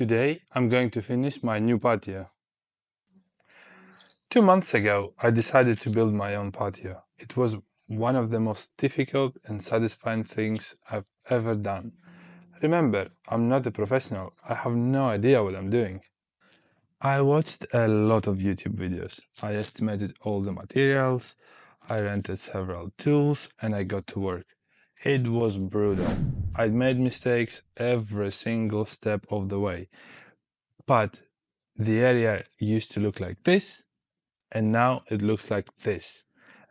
Today I'm going to finish my new patio. 2 months ago I decided to build my own patio. It was one of the most difficult and satisfying things I've ever done. Remember, I'm not a professional. I have no idea what I'm doing. I watched a lot of YouTube videos. I estimated all the materials, I rented several tools, and I got to work. It was brutal. I made mistakes every single step of the way. But the area used to look like this, and now it looks like this.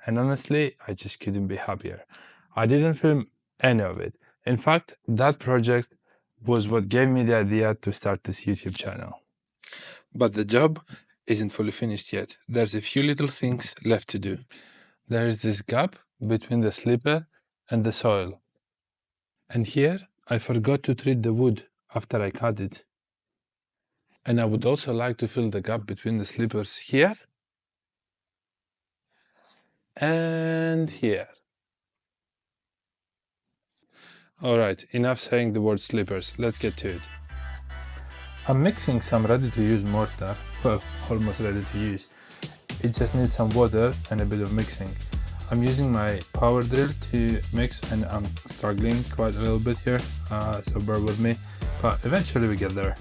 And honestly, I just couldn't be happier. I didn't film any of it. In fact, that project was what gave me the idea to start this YouTube channel. But the job isn't fully finished yet. There's a few little things left to do. There's this gap between the slipper and the soil. And here, I forgot to treat the wood after I cut it. And I would also like to fill the gap between the slippers here and here. Alright, enough saying the word slippers, let's get to it. I'm mixing some ready-to-use mortar, well, almost ready to use. It just needs some water and a bit of mixing. I'm using my power drill to mix and I'm struggling quite a little bit here, so bear with me, but eventually we get there.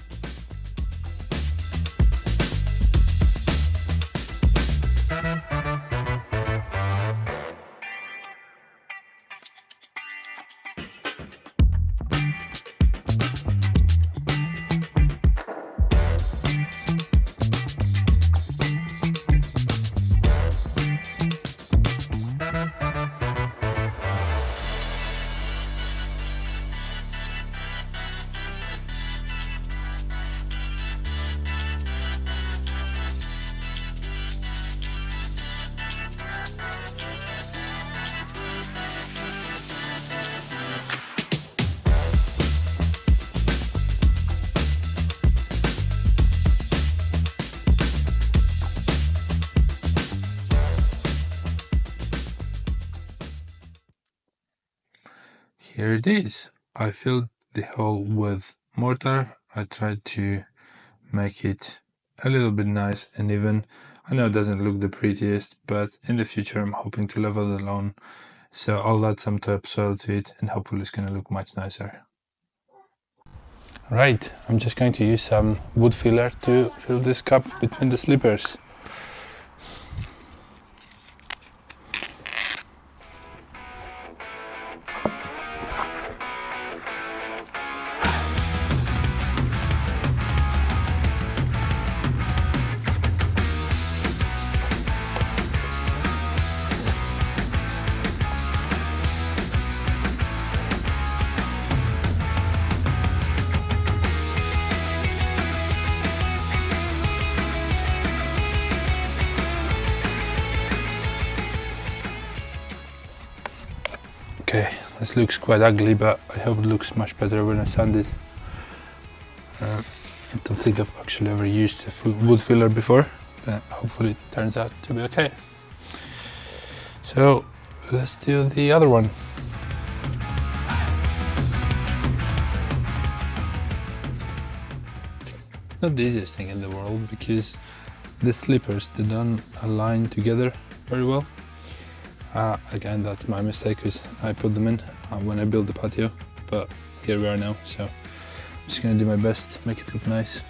Here it is. I filled the hole with mortar. I tried to make it a little bit nice and even. I know it doesn't look the prettiest, but in the future I'm hoping to level the lawn, so I'll add some topsoil to it and hopefully it's gonna look much nicer. Right, I'm just going to use some wood filler to fill this gap between the slippers. Okay, this looks quite ugly, but I hope it looks much better when I sand it. I don't think I've actually ever used a wood filler before, but hopefully it turns out to be okay. So let's do the other one. Not the easiest thing in the world because the slippers, they don't align together very well. Again, that's my mistake because I put them in when I built the patio, but here we are now, so I'm just gonna do my best to make it look nice.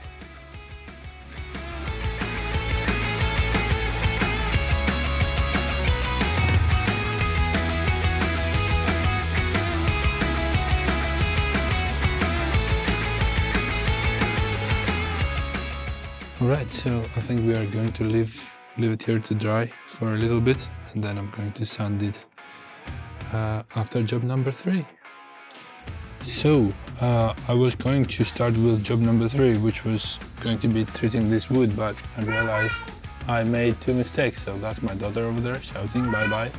Alright, so I think we are going to leave it here to dry for a little bit, and then I'm going to sand it after job number 3. So I was going to start with job number 3, which was going to be treating this wood, but I realized I made 2 mistakes. So that's my daughter over there shouting bye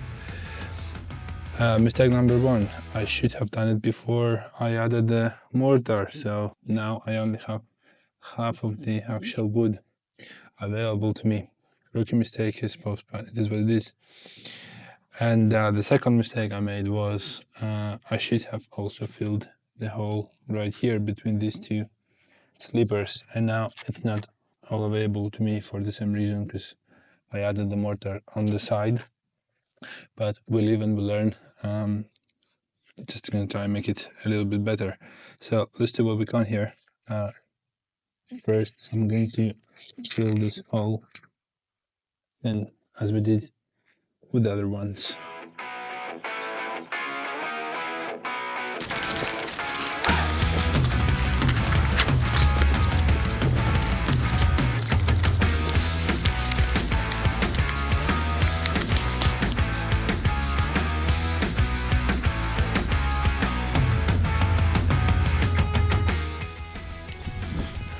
bye. Mistake number 1, I should have done it before I added the mortar, so now I only have half of the actual wood available to me. Rookie mistake, I suppose, but it is what it is. And the second mistake I made was I should have also filled the hole right here between these two sleepers, and now it's not all available to me for the same reason, because I added the mortar on the side. But we live and we learn. Just gonna try and make it a little bit better. So let's do what we can here. First, I'm going to fill this hole, and as we did with the other ones.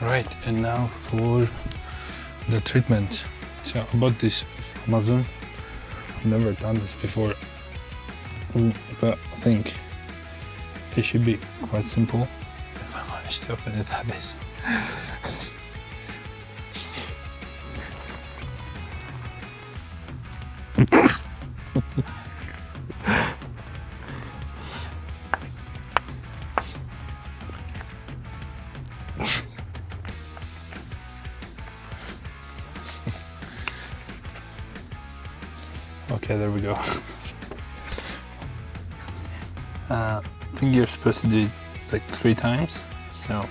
Right, and now for the treatment. So I bought this from Amazon. I've never done this before, but I think it should be quite simple if I manage to open it like this. Okay, there we go. I think you're supposed to do it like 3 times. So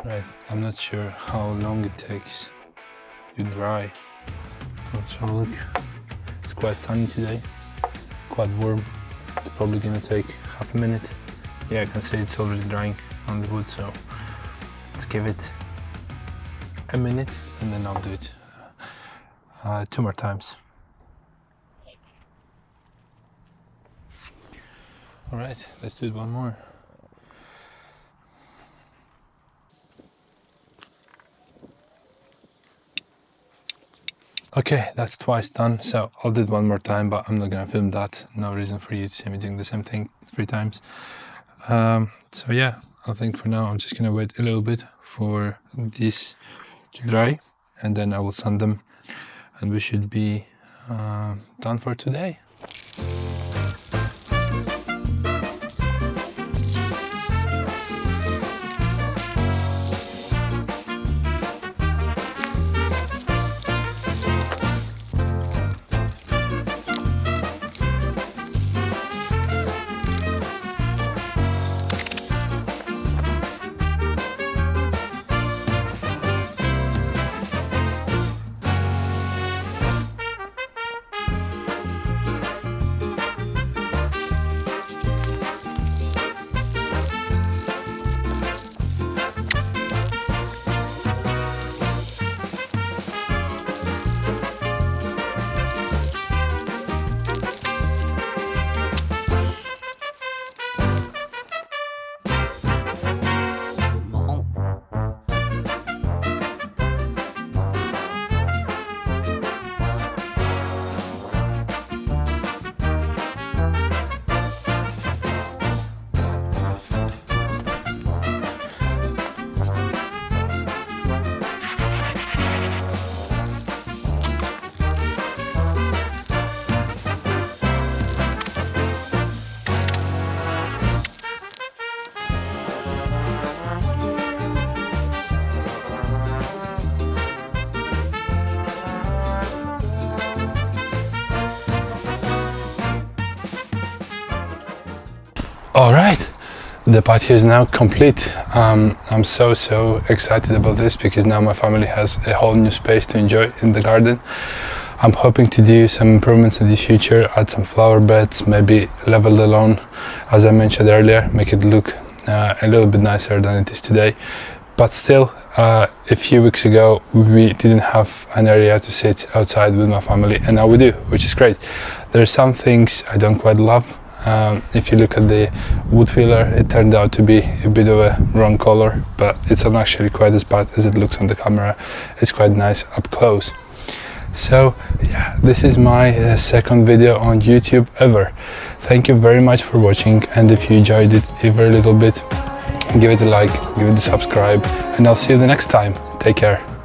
right, I'm not sure how long it takes to dry. Let's have a look. It's quite sunny today, quite warm. It's probably gonna take half a minute. Yeah, I can see it's already drying on the wood, so let's give it a minute and then I'll do it 2 more times. All right, let's do it one more. Okay, that's twice done, so I'll do it one more time, but I'm not gonna film that. No reason for you to see me doing the same thing 3 times. So yeah, I think for now I'm just gonna wait a little bit for this to dry, and then I will sand them, and we should be done for today. All right, the patio is now complete. I'm so excited about this because now my family has a whole new space to enjoy in the garden. I'm hoping to do some improvements in the future, add some flower beds, maybe level the lawn, as I mentioned earlier, make it look a little bit nicer than it is today. But still, a few weeks ago we didn't have an area to sit outside with my family, and now we do, which is great. There are some things I don't quite love. If you look at the wood filler, it turned out to be a bit of a wrong color, but it's not actually quite as bad as it looks on the camera. It's quite nice up close. So yeah, this is my second video on YouTube ever. Thank you very much for watching, and if you enjoyed it even a little bit, give it a like, give it a subscribe, and I'll see you the next time. Take care.